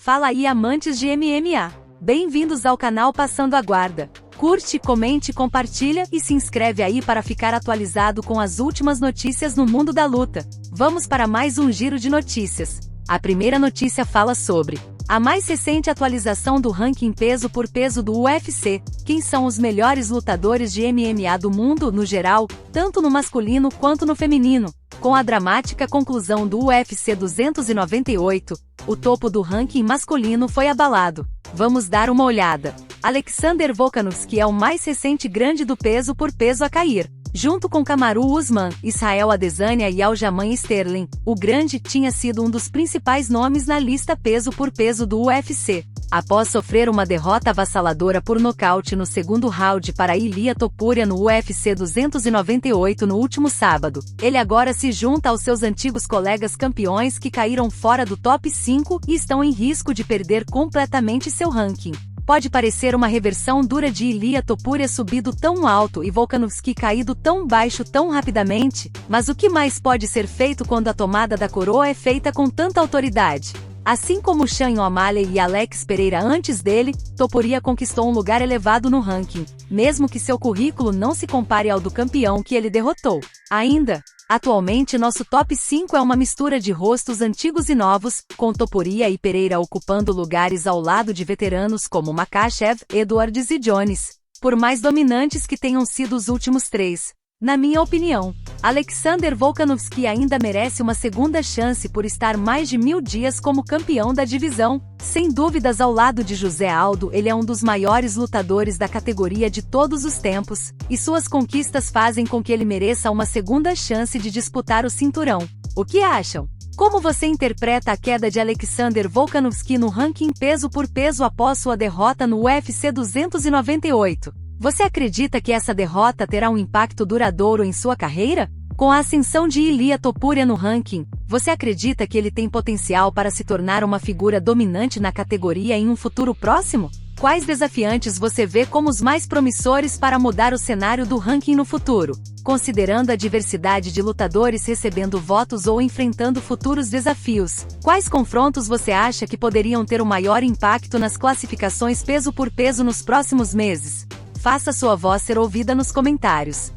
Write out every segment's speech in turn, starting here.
Fala aí, amantes de MMA! Bem-vindos ao canal Passando a Guarda. Curte, comente, compartilha e se inscreve aí para ficar atualizado com as últimas notícias no mundo da luta. Vamos para mais um giro de notícias. A primeira notícia fala sobre a mais recente atualização do ranking peso por peso do UFC. Quem são os melhores lutadores de MMA do mundo no geral, tanto no masculino quanto no feminino? Com a dramática conclusão do UFC 298, o topo do ranking masculino foi abalado. Vamos dar uma olhada. Alexander Volkanovski é o mais recente grande do peso por peso a cair. Junto com Kamaru Usman, Israel Adesanya e Aljamain Sterling, o grande tinha sido um dos principais nomes na lista peso por peso do UFC. Após sofrer uma derrota avassaladora por nocaute no segundo round para Ilia Topuria no UFC 298 no último sábado, ele agora se junta aos seus antigos colegas campeões que caíram fora do top 5 e estão em risco de perder completamente seu ranking. Pode parecer uma reversão dura de Ilia Topuria subido tão alto e Volkanovski caído tão baixo tão rapidamente, mas o que mais pode ser feito quando a tomada da coroa é feita com tanta autoridade? Assim como Sean O'Malley e Alex Pereira antes dele, Topuria conquistou um lugar elevado no ranking, mesmo que seu currículo não se compare ao do campeão que ele derrotou. Ainda, atualmente nosso top 5 é uma mistura de rostos antigos e novos, com Topuria e Pereira ocupando lugares ao lado de veteranos como Makhachev, Edwards e Jones, por mais dominantes que tenham sido os últimos três. Na minha opinião, Alexander Volkanovski ainda merece uma segunda chance por estar mais de 1000 dias como campeão da divisão. Sem dúvidas, ao lado de José Aldo, ele é um dos maiores lutadores da categoria de todos os tempos, e suas conquistas fazem com que ele mereça uma segunda chance de disputar o cinturão. O que acham? Como você interpreta a queda de Alexander Volkanovski no ranking peso por peso após sua derrota no UFC 298? Você acredita que essa derrota terá um impacto duradouro em sua carreira? Com a ascensão de Ilia Topuria no ranking, você acredita que ele tem potencial para se tornar uma figura dominante na categoria em um futuro próximo? Quais desafiantes você vê como os mais promissores para mudar o cenário do ranking no futuro, considerando a diversidade de lutadores recebendo votos ou enfrentando futuros desafios? Quais confrontos você acha que poderiam ter o maior impacto nas classificações peso por peso nos próximos meses? Faça sua voz ser ouvida nos comentários.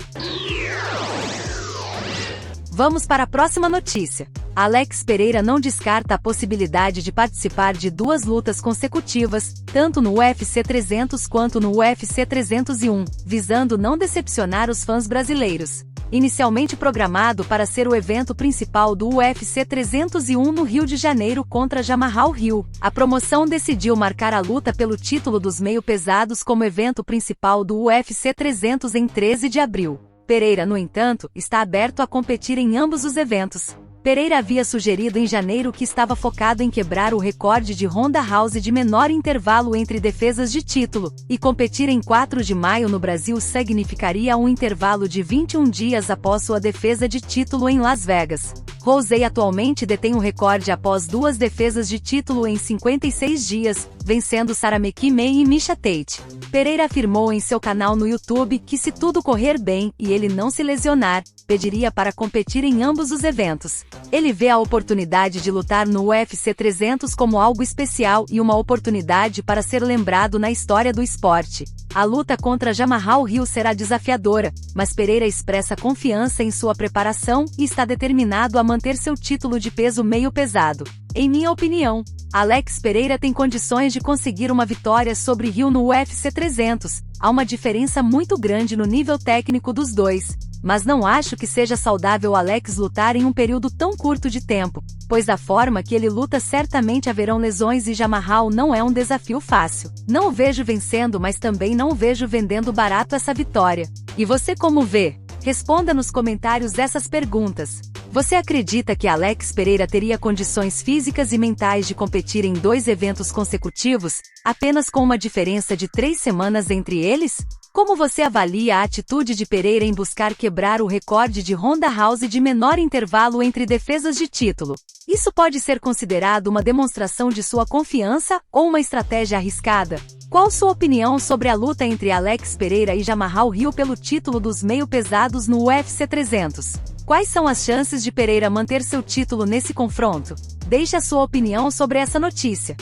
Vamos para a próxima notícia. Alex Pereira não descarta a possibilidade de participar de 2 lutas consecutivas, tanto no UFC 300 quanto no UFC 301, visando não decepcionar os fãs brasileiros. Inicialmente programado para ser o evento principal do UFC 301 no Rio de Janeiro contra Jamahal Hill, a promoção decidiu marcar a luta pelo título dos meio-pesados como evento principal do UFC 300 em 13 de abril. Pereira, no entanto, está aberto a competir em ambos os eventos. Pereira havia sugerido em janeiro que estava focado em quebrar o recorde de Ronda Rousey de menor intervalo entre defesas de título, e competir em 4 de maio no Brasil significaria um intervalo de 21 dias após sua defesa de título em Las Vegas. Rousey atualmente detém o recorde após 2 defesas de título em 56 dias, vencendo Sarah McKinney e Miesha Tate. Pereira afirmou em seu canal no YouTube que se tudo correr bem e ele não se lesionar, pediria para competir em ambos os eventos. Ele vê a oportunidade de lutar no UFC 300 como algo especial e uma oportunidade para ser lembrado na história do esporte. A luta contra Jamahal Hill será desafiadora, mas Pereira expressa confiança em sua preparação e está determinado a manter seu título de peso meio pesado. Em minha opinião, Alex Pereira tem condições de conseguir uma vitória sobre Hill no UFC 300. Há uma diferença muito grande no nível técnico dos dois, mas não acho que seja saudável Alex lutar em um período tão curto de tempo, pois da forma que ele luta certamente haverão lesões e Jamahal não é um desafio fácil. Não o vejo vencendo, mas também não o vejo vendendo barato essa vitória. E você como vê? Responda nos comentários essas perguntas. Você acredita que Alex Pereira teria condições físicas e mentais de competir em 2 eventos consecutivos, apenas com uma diferença de 3 semanas entre eles? Como você avalia a atitude de Pereira em buscar quebrar o recorde de Ronda Rousey de menor intervalo entre defesas de título? Isso pode ser considerado uma demonstração de sua confiança ou uma estratégia arriscada? Qual sua opinião sobre a luta entre Alex Pereira e Jamahal Hill pelo título dos meio-pesados no UFC 300? Quais são as chances de Pereira manter seu título nesse confronto? Deixe a sua opinião sobre essa notícia.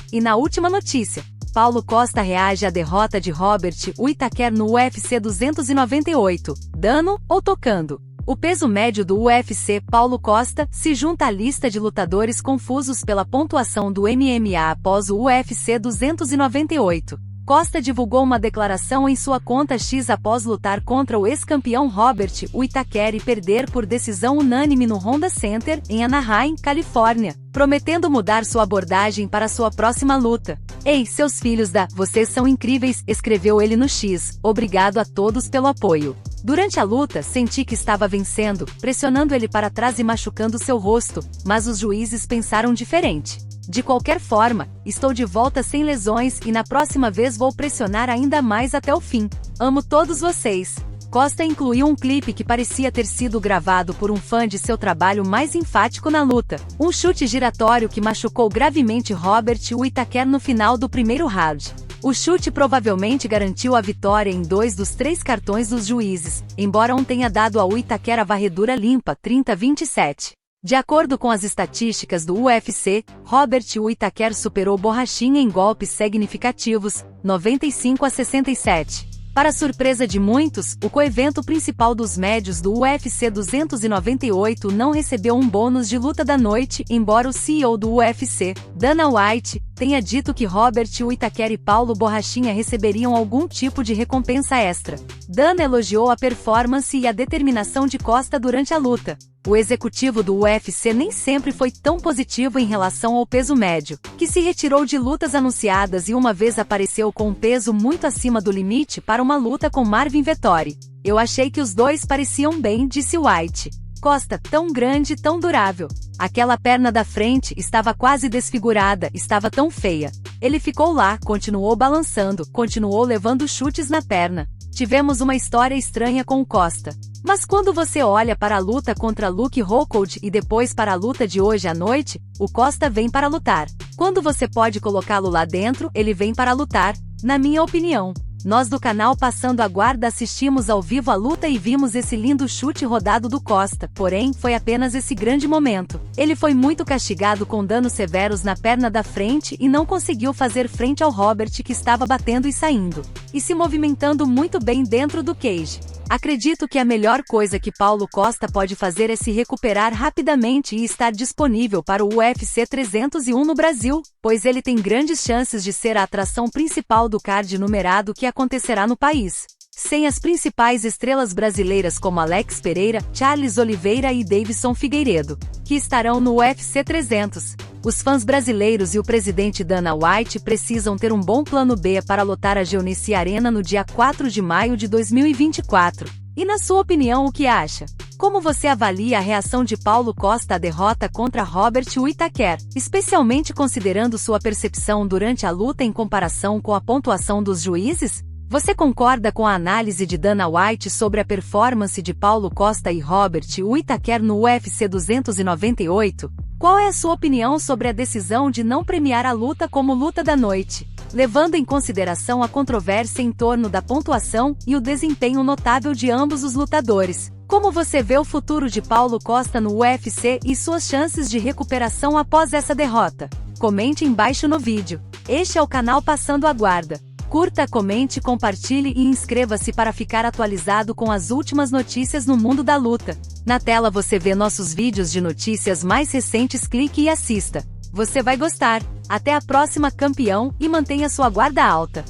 E na última notícia, Paulo Costa reage à derrota de Robert Whittaker no UFC 298, dando ou tocando. O peso médio do UFC, Paulo Costa, se junta à lista de lutadores confusos pela pontuação do MMA após o UFC 298. Costa divulgou uma declaração em sua conta X após lutar contra o ex-campeão Robert Whittaker e perder por decisão unânime no Honda Center, em Anaheim, Califórnia, prometendo mudar sua abordagem para sua próxima luta. "Ei, seus filhos da, vocês são incríveis", escreveu ele no X, "obrigado a todos pelo apoio. Durante a luta, senti que estava vencendo, pressionando ele para trás e machucando seu rosto, mas os juízes pensaram diferente. De qualquer forma, estou de volta sem lesões e na próxima vez vou pressionar ainda mais até o fim. Amo todos vocês." Costa incluiu um clipe que parecia ter sido gravado por um fã de seu trabalho mais enfático na luta, um chute giratório que machucou gravemente Robert Whittaker no final do primeiro round. O chute provavelmente garantiu a vitória em 2 dos 3 cartões dos juízes, embora um tenha dado ao Whittaker a varredura limpa 30-27. De acordo com as estatísticas do UFC, Robert Whittaker superou Borrachinha em golpes significativos, 95-67. Para surpresa de muitos, o coevento principal dos médios do UFC 298 não recebeu um bônus de luta da noite, embora o CEO do UFC, Dana White, tenha dito que Robert Whittaker e Paulo Borrachinha receberiam algum tipo de recompensa extra. Dana elogiou a performance e a determinação de Costa durante a luta. O executivo do UFC nem sempre foi tão positivo em relação ao peso médio, que se retirou de lutas anunciadas e uma vez apareceu com um peso muito acima do limite para uma luta com Marvin Vettori. "Eu achei que os dois pareciam bem", disse White. "Costa, tão grande, tão durável. Aquela perna da frente estava quase desfigurada, estava tão feia. Ele ficou lá, continuou balançando, continuou levando chutes na perna. Tivemos uma história estranha com o Costa. Mas quando você olha para a luta contra Luke Rockhold e depois para a luta de hoje à noite, o Costa vem para lutar. Quando você pode colocá-lo lá dentro, ele vem para lutar, na minha opinião." Nós do canal Passando a Guarda assistimos ao vivo a luta e vimos esse lindo chute rodado do Costa, porém, foi apenas esse grande momento. Ele foi muito castigado com danos severos na perna da frente e não conseguiu fazer frente ao Robert, que estava batendo e saindo, e se movimentando muito bem dentro do cage. Acredito que a melhor coisa que Paulo Costa pode fazer é se recuperar rapidamente e estar disponível para o UFC 301 no Brasil, pois ele tem grandes chances de ser a atração principal do card numerado que acontecerá no país. Sem as principais estrelas brasileiras como Alex Pereira, Charles Oliveira e Davidson Figueiredo, que estarão no UFC 300. Os fãs brasileiros e o presidente Dana White precisam ter um bom plano B para lotar a Genesee Arena no dia 4 de maio de 2024. E na sua opinião, o que acha? Como você avalia a reação de Paulo Costa à derrota contra Robert Whittaker, especialmente considerando sua percepção durante a luta em comparação com a pontuação dos juízes? Você concorda com a análise de Dana White sobre a performance de Paulo Costa e Robert Whittaker no UFC 298? Qual é a sua opinião sobre a decisão de não premiar a luta como luta da noite, levando em consideração a controvérsia em torno da pontuação e o desempenho notável de ambos os lutadores? Como você vê o futuro de Paulo Costa no UFC e suas chances de recuperação após essa derrota? Comente embaixo no vídeo. Este é o canal Passando a Guarda. Curta, comente, compartilhe e inscreva-se para ficar atualizado com as últimas notícias no mundo da luta. Na tela você vê nossos vídeos de notícias mais recentes, clique e assista. Você vai gostar. Até a próxima, campeão, e mantenha sua guarda alta.